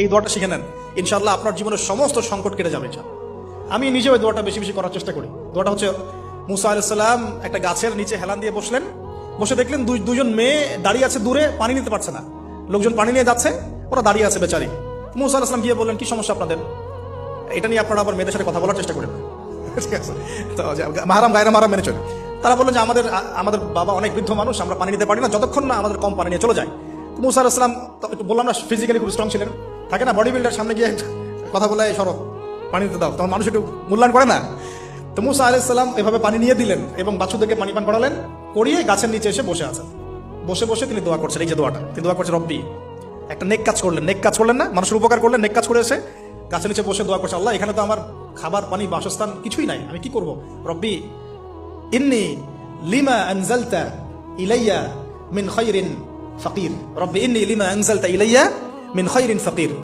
এই দোয়াটা শিখে নেন, ইনশাআল্লাহ আপনার জীবনের সমস্ত সংকট কেটে যাবে। আমি নিজেও এই দোয়াটা বেশি বেশি করার চেষ্টা করি। দোয়াটা হচ্ছে, মুসা আলাইহিস সালাম একটা গাছের নিচে হেলান দিয়ে বসলেন, বসে দেখলেন দুজন মেয়ে দাঁড়িয়ে আছে দূরে, পানি নিতে পারছে না। লোকজন পানি নিয়ে যাচ্ছে, ওরা দাঁড়িয়ে আছে বেচারি। মুসা আলাইহিস সালাম গিয়ে বললেন, কি সমস্যা আপনাদের? এটা নিয়ে আপনারা আবার মেয়েদের সাথে কথা বলার চেষ্টা করেন, ঠিক আছে? তো মাহারাম গায়রা মাহারাম মেনে চলে। তারা বললেন যে আমাদের বাবা অনেক বৃদ্ধ মানুষ, আমরা পানি নিতে পারি না যতক্ষণ না আমাদের কম পানি নিয়ে চলে যায়। মুসা আলাইহিস সালাম, বললাম না ফিজিক্যালি খুব স্ট্রং ছিলেন, থাকে না বডি বিল্ডার, সামনে গিয়ে কথা বলে সরো পানি দিতে দাও, তখন মানুষ একটু মূল্যায়ন করে না। তো মুসা আলাইহিস সালাম এভাবে পানি নিয়ে দিলেন এবং বাছুরদেরকে পানি পান করালেন, করিয়ে গাছের নিচে এসে বসে আছেন। বসে বসে তিনি দোয়া করছেন, এই যে দোয়াটা তিনি দোয়া করছেন, রব্বি, একটা নেক কাজ করলেন না, মানুষের উপকার করলেন, নেক কাজ করে এসে গাছের নিচে বসে দোয়া করছে, আল্লাহ এখানে তো আমার খাবার পানি বাসস্থান কিছুই নাই, আমি কি করব? রব্বি ইন্নী লিমা আনজালতা ইলাইয়া মিন খায়রিন ফাকির, রব্বি ইন্নী লিমা আনজালতা ইলাইয়া মিন খায়রিন ফাকির।